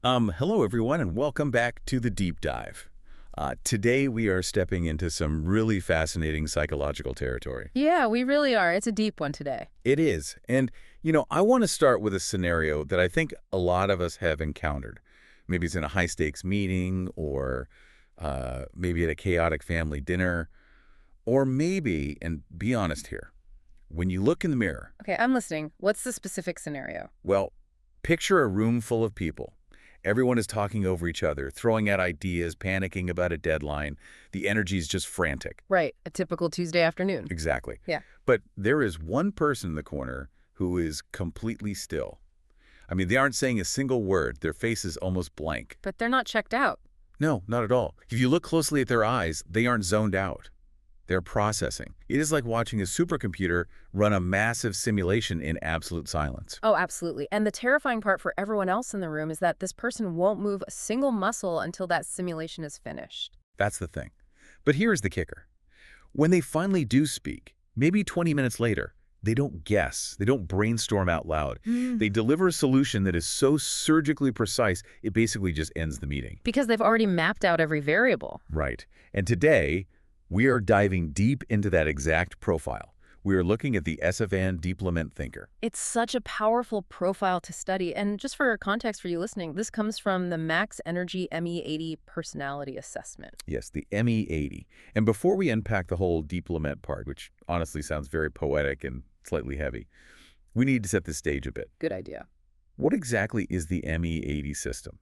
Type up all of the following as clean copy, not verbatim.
Hello everyone, and welcome back to the Deep Dive. Today we are stepping into some really fascinating psychological territory. Yeah, we really are. It's a deep one today. It is, and I want to start with a scenario that I think a lot of us have encountered. Maybe it's in a high-stakes meeting, or maybe at a chaotic family dinner, or maybe, and be honest here, when you look in the mirror. Okay, I'm listening. What's the specific scenario? Well, picture a room full of people. Everyone is talking over each other, throwing out ideas, panicking about a deadline. The energy is just frantic. Right, a typical Tuesday afternoon. Exactly. Yeah. But there is one person in the corner who is completely still. I mean, they aren't saying a single word. Their face is almost blank. But they're not checked out. No, not at all. If you look closely at their eyes, they aren't zoned out. They're processing. It is like watching a supercomputer run a massive simulation in absolute silence. Oh, absolutely. And the terrifying part for everyone else in the room is that this person won't move a single muscle until that simulation is finished. That's the thing. But here's the kicker. When they finally do speak, maybe 20 minutes later, they don't guess. They don't brainstorm out loud. They deliver a solution that is so surgically precise, it basically just ends the meeting. Because they've already mapped out every variable. Right. And today, we are diving deep into that exact profile. We are looking at the SFAN Deep Lament thinker. It's such a powerful profile to study. And just for context for you listening, this comes from the Max Energy ME80 personality assessment. Yes, the ME80. And before we unpack the whole Deep Lament part, which honestly sounds very poetic and slightly heavy, we need to set the stage a bit. Good idea. What exactly is the ME80 system?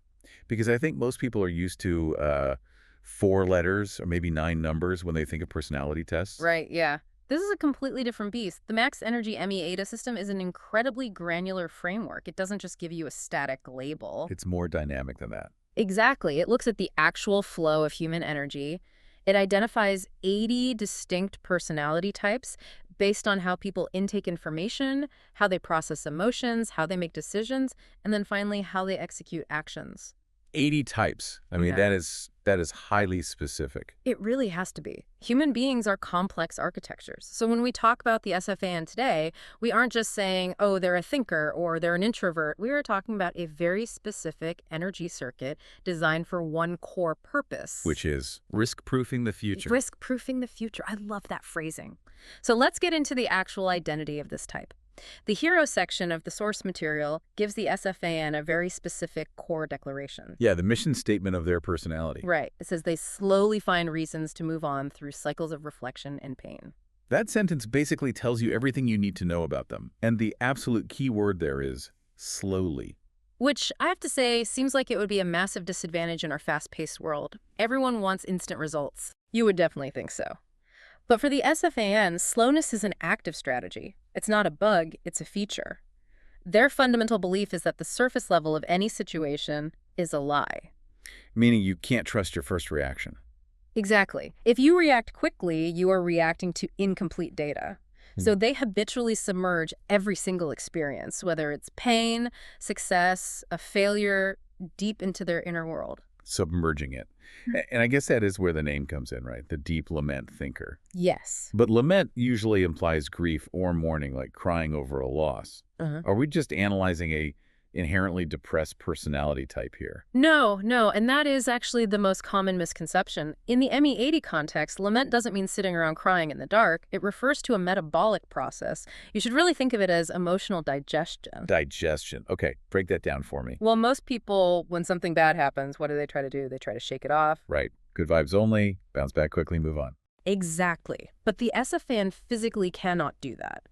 Because I think most people are used to 4 letters or maybe 9 numbers when they think of personality tests. Right, yeah. This is a completely different beast. The Max Energy ME80 system is an incredibly granular framework. It doesn't just give you a static label. It's more dynamic than that. Exactly. It looks at the actual flow of human energy. It identifies 80 distinct personality types based on how people intake information, how they process emotions, how they make decisions, and then finally how they execute actions. 80 types. I mean, Yeah. that is highly specific. It really has to be. Human beings are complex architectures. So when we talk about the SFAN today, we aren't just saying, oh, they're a thinker or they're an introvert. We are talking about a very specific energy circuit designed for one core purpose. Which is risk-proofing the future. Risk-proofing the future. I love that phrasing. So let's get into the actual identity of this type. The hero section of the source material gives the SFAN a very specific core declaration. Yeah, the mission statement of their personality. Right. It says they slowly find reasons to move on through cycles of reflection and pain. That sentence basically tells you everything you need to know about them. And the absolute key word there is slowly. Which, I have to say, seems like it would be a massive disadvantage in our fast-paced world. Everyone wants instant results. You would definitely think so. But for the SFAN, slowness is an active strategy. It's not a bug, it's a feature. Their fundamental belief is that the surface level of any situation is a lie. Meaning you can't trust your first reaction. Exactly. If you react quickly, you are reacting to incomplete data. So they habitually submerge every single experience, whether it's pain, success, a failure, deep into their inner world. Submerging it. And I guess that is where the name comes in, right? The deep lament thinker. Yes. But lament usually implies grief or mourning, like crying over a loss. Are we just analyzing a inherently depressed personality type here? No, and that is actually the most common misconception. In the ME80 context, lament doesn't mean sitting around crying in the dark. It refers to a metabolic process. You should really think of it as emotional digestion. Digestion. Okay, break that down for me. Well, most people, when something bad happens, what do? They try to shake it off. Right. Good vibes only, bounce back quickly, move on. Exactly. But the SFAN physically cannot do that.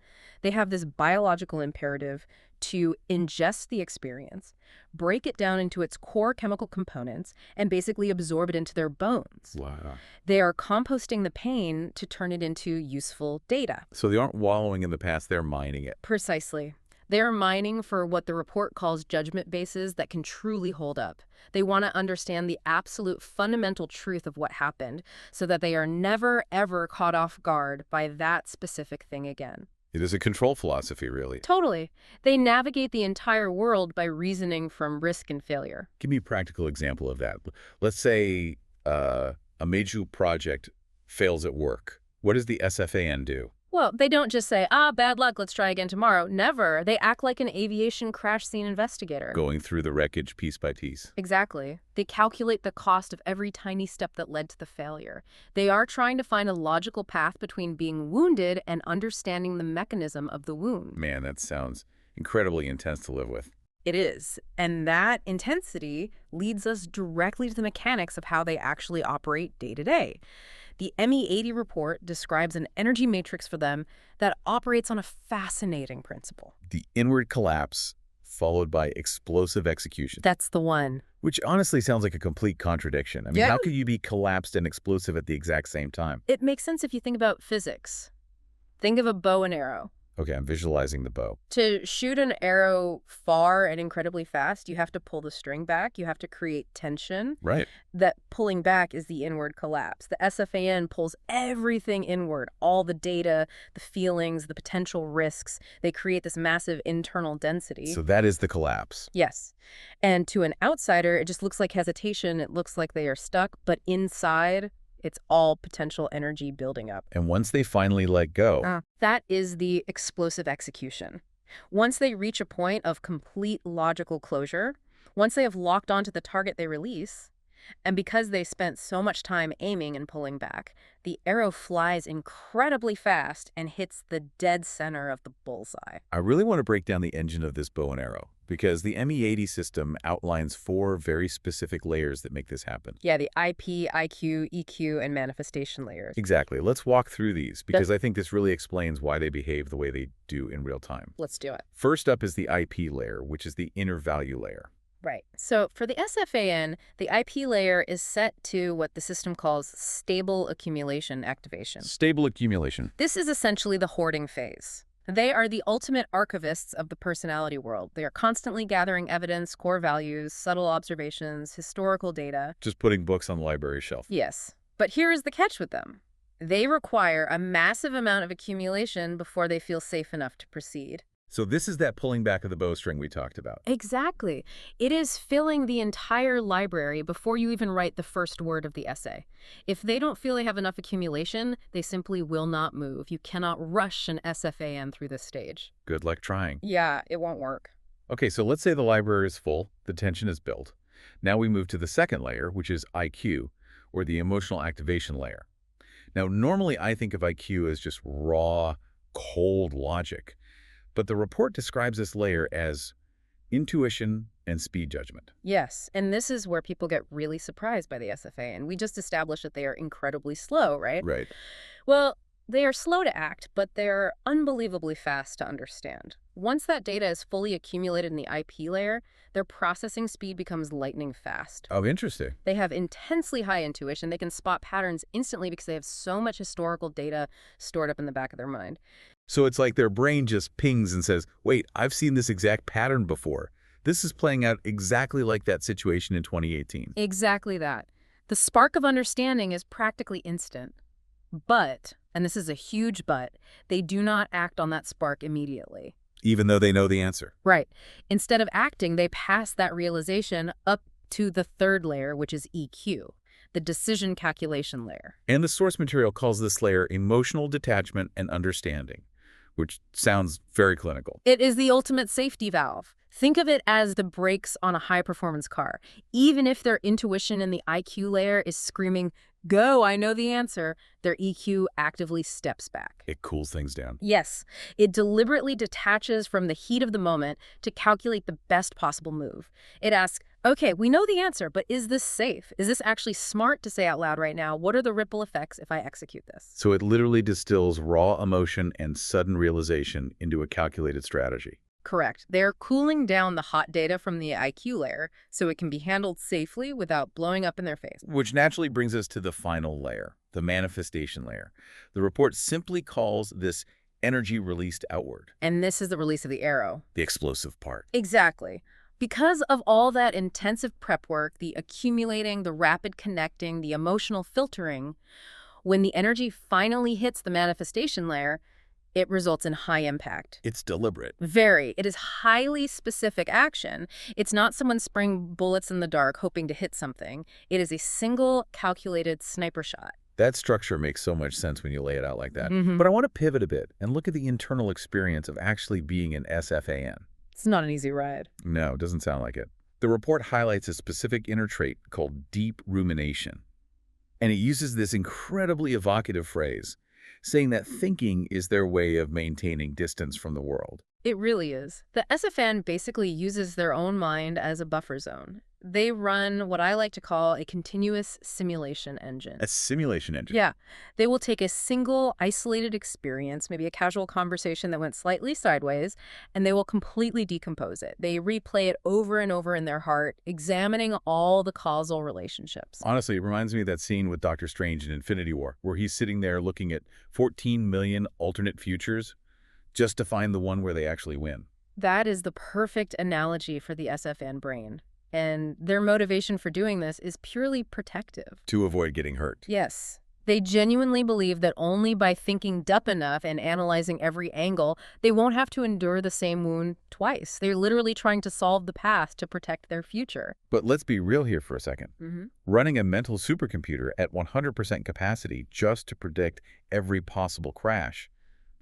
They have this biological imperative to ingest the experience, break it down into its core chemical components, and basically absorb it into their bones. Wow. They are composting the pain to turn it into useful data. So they aren't wallowing in the past, they're mining it. Precisely. They are mining for what the report calls judgment bases that can truly hold up. They want to understand the absolute fundamental truth of what happened so that they are never, ever caught off guard by that specific thing again. It is a control philosophy, really. Totally. They navigate the entire world by reasoning from risk and failure. Give me a practical example of that. Let's say a major project fails at work. What does the SFAN do? Well, they don't just say, bad luck, let's try again tomorrow. Never. They act like an aviation crash scene investigator. Going through the wreckage piece by piece. Exactly. They calculate the cost of every tiny step that led to the failure. They are trying to find a logical path between being wounded and understanding the mechanism of the wound. Man, that sounds incredibly intense to live with. It is. And that intensity leads us directly to the mechanics of how they actually operate day to day. The ME80 report describes an energy matrix for them that operates on a fascinating principle. The inward collapse followed by explosive execution. That's the one. Which honestly sounds like a complete contradiction. I mean, Yeah. how could you be collapsed and explosive at the exact same time? It makes sense if you think about physics. Think of a bow and arrow. Okay, I'm visualizing the bow. To shoot an arrow far and incredibly fast, you have to pull the string back. You have to create tension. Right. That pulling back is the inward collapse. The SFAN pulls everything inward, all the data, the feelings, the potential risks. They create this massive internal density. So that is the collapse. Yes. And to an outsider, it just looks like hesitation. It looks like they are stuck, but inside, it's all potential energy building up. And once they finally let go, That is the explosive execution. Once they reach a point of complete logical closure, once they have locked onto the target they release, and because they spent so much time aiming and pulling back, the arrow flies incredibly fast and hits the dead center of the bullseye. I really want to break down the engine of this bow and arrow because the ME80 system outlines 4 very specific layers that make this happen. Yeah, the IP, IQ, EQ, and manifestation layers. Exactly. Let's walk through these because I think this really explains why they behave the way they do in real time. Let's do it. First up is the IP layer, which is the inner value layer. Right. So for the SFAN, the IP layer is set to what the system calls stable accumulation activation. Stable accumulation. This is essentially the hoarding phase. They are the ultimate archivists of the personality world. They are constantly gathering evidence, core values, subtle observations, historical data. Just putting books on the library shelf. Yes. But here is the catch with them. They require a massive amount of accumulation before they feel safe enough to proceed. So this is that pulling back of the bowstring we talked about. Exactly. It is filling the entire library before you even write the first word of the essay. If they don't feel they have enough accumulation, they simply will not move. You cannot rush an SFAN through this stage. Good luck trying. Yeah, it won't work. Okay, so let's say the library is full, the tension is built. Now we move to the second layer, which is IQ, or the emotional activation layer. Now, normally I think of IQ as just raw, cold logic. But the report describes this layer as intuition and speed judgment. Yes, and this is where people get really surprised by the SFA, and we just established that they are incredibly slow, right? Right. Well, they are slow to act, but they're unbelievably fast to understand. Once that data is fully accumulated in the IP layer, their processing speed becomes lightning fast. Oh, interesting. They have intensely high intuition. They can spot patterns instantly because they have so much historical data stored up in the back of their mind. So it's like their brain just pings and says, wait, I've seen this exact pattern before. This is playing out exactly like that situation in 2018. Exactly that. The spark of understanding is practically instant. But, and this is a huge but, they do not act on that spark immediately. Even though they know the answer. Right. Instead of acting, they pass that realization up to the third layer, which is EQ, the decision calculation layer. And the source material calls this layer emotional detachment and understanding, which sounds very clinical. It is the ultimate safety valve. Think of it as the brakes on a high-performance car. Even if their intuition in the IQ layer is screaming, "Go, I know the answer," their EQ actively steps back. It cools things down. Yes, it deliberately detaches from the heat of the moment to calculate the best possible move. It asks, okay, we know the answer, but is this safe? Is this actually smart to say out loud right now? What are the ripple effects if I execute this? So it literally distills raw emotion and sudden realization into a calculated strategy. Correct. They're cooling down the hot data from the IQ layer so it can be handled safely without blowing up in their face. Which naturally brings us to the final layer, the manifestation layer. The report simply calls this energy released outward. And this is the release of the arrow. The explosive part. Exactly. Because of all that intensive prep work, the accumulating, the rapid connecting, the emotional filtering, when the energy finally hits the manifestation layer, it results in high impact. It's deliberate. Very. It is highly specific action. It's not someone spraying bullets in the dark hoping to hit something. It is a single calculated sniper shot. That structure makes so much sense when you lay it out like that. Hmm. But I want to pivot a bit and look at the internal experience of actually being an SFAN. It's not an easy ride. No, it doesn't sound like it. The report highlights a specific inner trait called deep rumination. And it uses this incredibly evocative phrase, saying that thinking is their way of maintaining distance from the world. It really is. The SFN basically uses their own mind as a buffer zone. They run what I like to call a continuous simulation engine. A simulation engine. Yeah. They will take a single isolated experience, maybe a casual conversation that went slightly sideways, and they will completely decompose it. They replay it over and over in their heart, examining all the causal relationships. Honestly, it reminds me of that scene with Doctor Strange in Infinity War, where he's sitting there looking at 14 million alternate futures just to find the one where they actually win. That is the perfect analogy for the SFN brain. And their motivation for doing this is purely protective. To avoid getting hurt. Yes. They genuinely believe that only by thinking deep enough and analyzing every angle, they won't have to endure the same wound twice. They're literally trying to solve the past to protect their future. But let's be real here for a second. Mm-hmm. Running a mental supercomputer at 100% capacity just to predict every possible crash,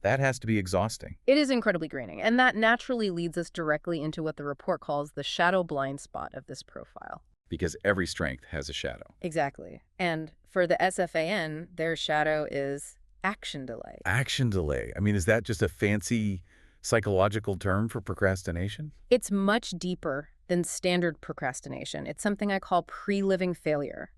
that has to be exhausting. It is incredibly draining, and that naturally leads us directly into what the report calls the shadow blind spot of this profile. Because every strength has a shadow. Exactly. And for the SFAN, their shadow is action delay. Action delay. I mean, is that just a fancy psychological term for procrastination? It's much deeper than standard procrastination. It's something I call pre-living failure.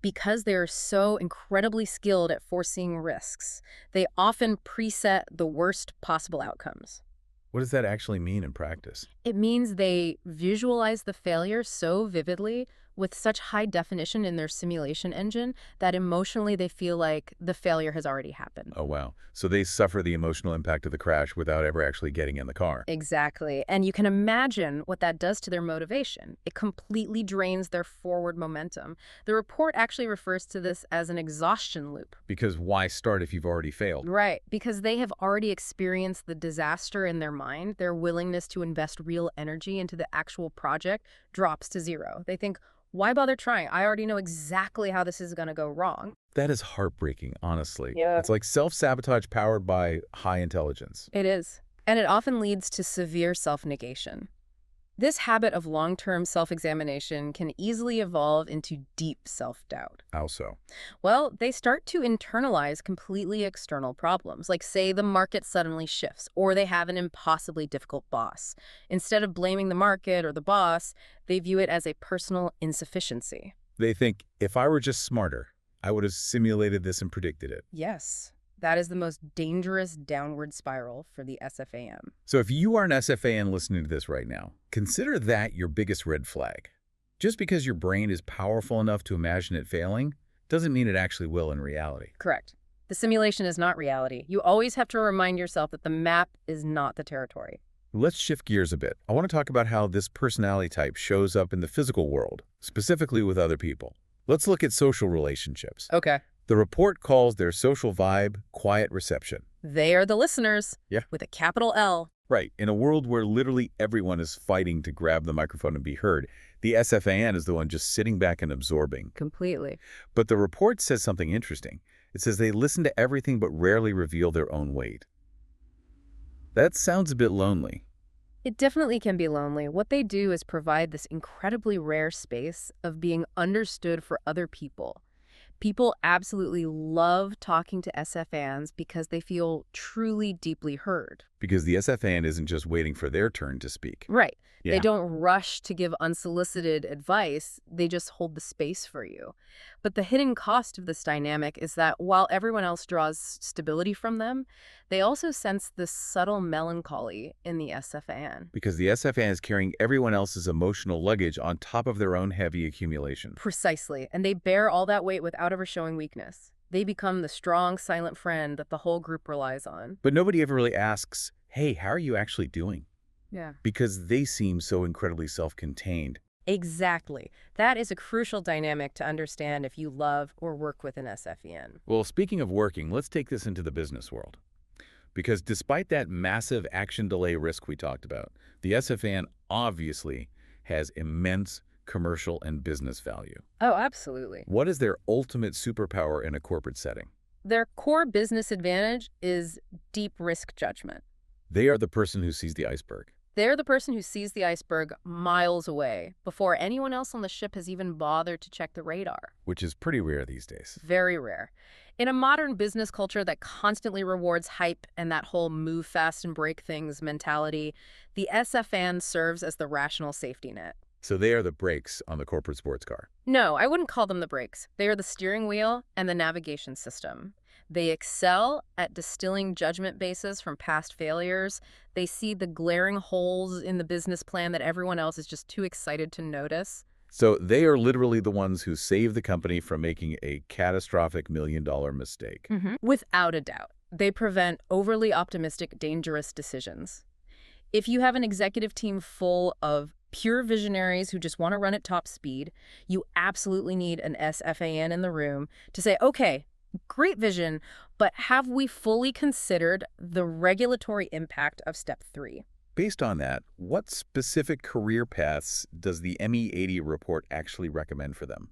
Because they're so incredibly skilled at foreseeing risks, they often preset the worst possible outcomes. What does that actually mean in practice? It means they visualize the failure so vividly with such high definition in their simulation engine that emotionally they feel like the failure has already happened. Oh, wow. So they suffer the emotional impact of the crash without ever actually getting in the car. Exactly. And you can imagine what that does to their motivation. It completely drains their forward momentum. The report actually refers to this as an exhaustion loop. Because why start if you've already failed? Right. Because they have already experienced the disaster in their mind. Their willingness to invest real energy into the actual project drops to zero. They think, why bother trying? I already know exactly how this is going to go wrong. That is heartbreaking, honestly. Yeah. It's like self-sabotage powered by high intelligence. It is. And it often leads to severe self-negation. This habit of long-term self-examination can easily evolve into deep self-doubt. How so? Well, they start to internalize completely external problems, like say the market suddenly shifts, or they have an impossibly difficult boss. Instead of blaming the market or the boss, they view it as a personal insufficiency. They think, if I were just smarter, I would have simulated this and predicted it. Yes, that is the most dangerous downward spiral for the SFAM. So if you are an SFAN listening to this right now, consider that your biggest red flag. Just because your brain is powerful enough to imagine it failing doesn't mean it actually will in reality. Correct. The simulation is not reality. You always have to remind yourself that the map is not the territory. Let's shift gears a bit. I want to talk about how this personality type shows up in the physical world, specifically with other people. Let's look at social relationships. Okay. The report calls their social vibe quiet reception. They are the listeners. Yeah. With a capital L. Right. In a world where literally everyone is fighting to grab the microphone and be heard, the SFAN is the one just sitting back and absorbing. Completely. But the report says something interesting. It says they listen to everything but rarely reveal their own weight. That sounds a bit lonely. It definitely can be lonely. What they do is provide this incredibly rare space of being understood for other people. People absolutely love talking to SFANs because they feel truly deeply heard. Because the SFAN isn't just waiting for their turn to speak. Right. Yeah. They don't rush to give unsolicited advice. They just hold the space for you. But the hidden cost of this dynamic is that while everyone else draws stability from them, they also sense this subtle melancholy in the SFAN. Because the SFAN is carrying everyone else's emotional luggage on top of their own heavy accumulation. Precisely. And they bear all that weight without ever showing weakness. They become the strong, silent friend that the whole group relies on. But nobody ever really asks, hey, how are you actually doing? Yeah. Because they seem so incredibly self-contained. Exactly. That is a crucial dynamic to understand if you love or work with an SFEN. Well, speaking of working, let's take this into the business world. Because despite that massive action delay risk we talked about, the SFAN obviously has immense commercial and business value. Oh, absolutely. What is their ultimate superpower in a corporate setting? Their core business advantage is deep risk judgment. They are the person who sees the iceberg. They're the person who sees the iceberg miles away before anyone else on the ship has even bothered to check the radar. Which is pretty rare these days. Very rare. In a modern business culture that constantly rewards hype and that whole move fast and break things mentality, the SFAN serves as the rational safety net. So they are the brakes on the corporate sports car. No, I wouldn't call them the brakes. They are the steering wheel and the navigation system. They excel at distilling judgment bases from past failures. They see the glaring holes in the business plan that everyone else is just too excited to notice. So they are literally the ones who save the company from making a catastrophic million-dollar mistake. Without a doubt. They prevent overly optimistic, dangerous decisions. If you have an executive team full of pure visionaries who just want to run at top speed, you absolutely need an SFAN in the room to say, okay, great vision, but have we fully considered the regulatory impact of step 3? Based on that, what specific career paths does the ME80 report actually recommend for them?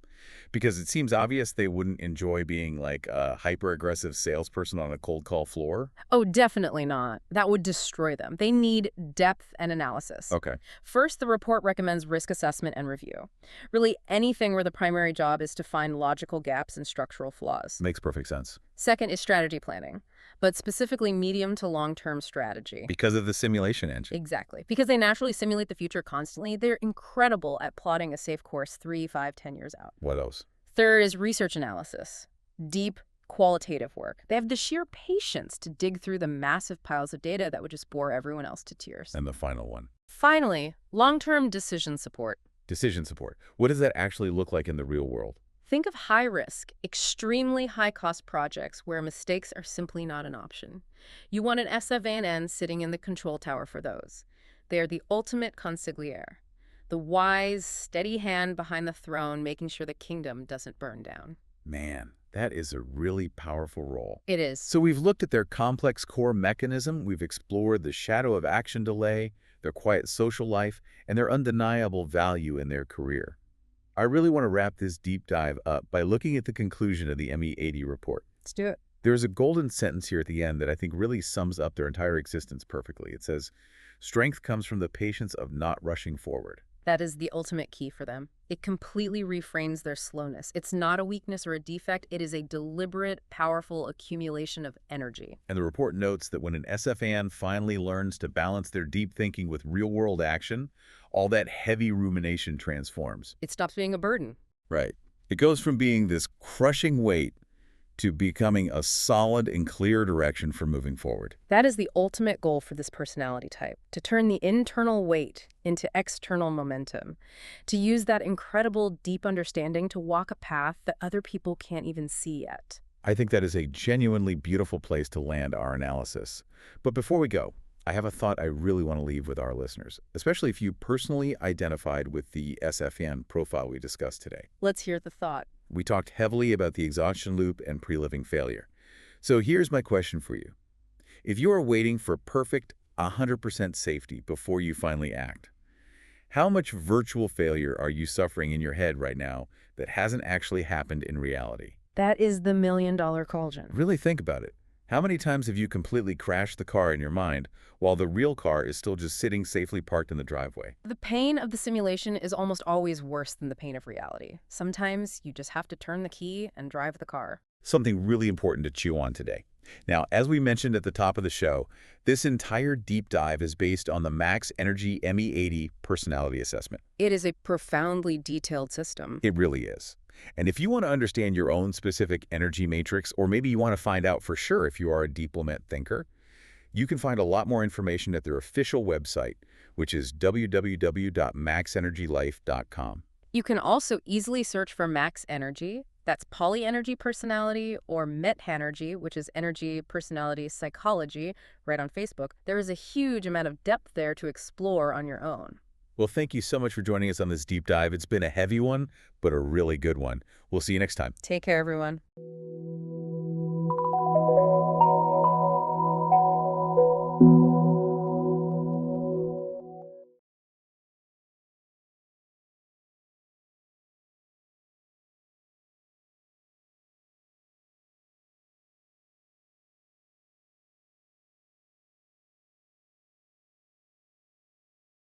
Because it seems obvious they wouldn't enjoy being like a hyper-aggressive salesperson on a cold call floor. Oh, definitely not. That would destroy them. They need depth and analysis. Okay. First, the report recommends risk assessment and review. Really anything where the primary job is to find logical gaps and structural flaws. Makes perfect sense. Second is strategy planning, but specifically medium to long-term strategy. Because of the simulation engine. Exactly. Because they naturally simulate the future constantly, they're incredible at plotting a safe course 3, 5, 10 years out. What else? Third is research analysis. Deep, qualitative work. They have the sheer patience to dig through the massive piles of data that would just bore everyone else to tears. And the final one. Finally, long-term decision support. Decision support. What does that actually look like in the real world? Think of high-risk, extremely high-cost projects where mistakes are simply not an option. You want an SFAN sitting in the control tower for those. They are the ultimate consigliere, the wise, steady hand behind the throne making sure the kingdom doesn't burn down. Man, that is a really powerful role. It is. So we've looked at their complex core mechanism, we've explored the shadow of action delay, their quiet social life, and their undeniable value in their career. I really want to wrap this deep dive up by looking at the conclusion of the ME80 report. Let's do it. There's a golden sentence here at the end that I think really sums up their entire existence perfectly. It says, "Strength comes from the patience of not rushing forward." That is the ultimate key for them. It completely reframes their slowness. It's not a weakness or a defect. It is a deliberate, powerful accumulation of energy. And the report notes that when an SFAN finally learns to balance their deep thinking with real-world action, all that heavy rumination transforms. It stops being a burden. Right. It goes from being this crushing weight to becoming a solid and clear direction for moving forward. That is the ultimate goal for this personality type, to turn the internal weight into external momentum, to use that incredible deep understanding to walk a path that other people can't even see yet. I think that is a genuinely beautiful place to land our analysis. But before we go, I have a thought I really want to leave with our listeners, especially if you personally identified with the SFAN profile we discussed today. Let's hear the thought. We talked heavily about the exhaustion loop and pre-living failure. So here's my question for you. If you are waiting for perfect 100% safety before you finally act, how much virtual failure are you suffering in your head right now that hasn't actually happened in reality? That is the million-dollar cauldron. Really think about it. How many times have you completely crashed the car in your mind while the real car is still just sitting safely parked in the driveway? The pain of the simulation is almost always worse than the pain of reality. Sometimes you just have to turn the key and drive the car. Something really important to chew on today. Now, as we mentioned at the top of the show, this entire deep dive is based on the Max Energy ME80 personality assessment. It is a profoundly detailed system. It really is. And if you want to understand your own specific energy matrix, or maybe you want to find out for sure if you are a deep Lament thinker, you can find a lot more information at their official website, which is www.maxenergylife.com. You can also easily search for Max Energy, that's polyenergy personality, or Met-Hanergy, which is energy personality psychology, right on Facebook. There is a huge amount of depth there to explore on your own. Well, thank you so much for joining us on this deep dive. It's been a heavy one, but a really good one. We'll see you next time. Take care, everyone.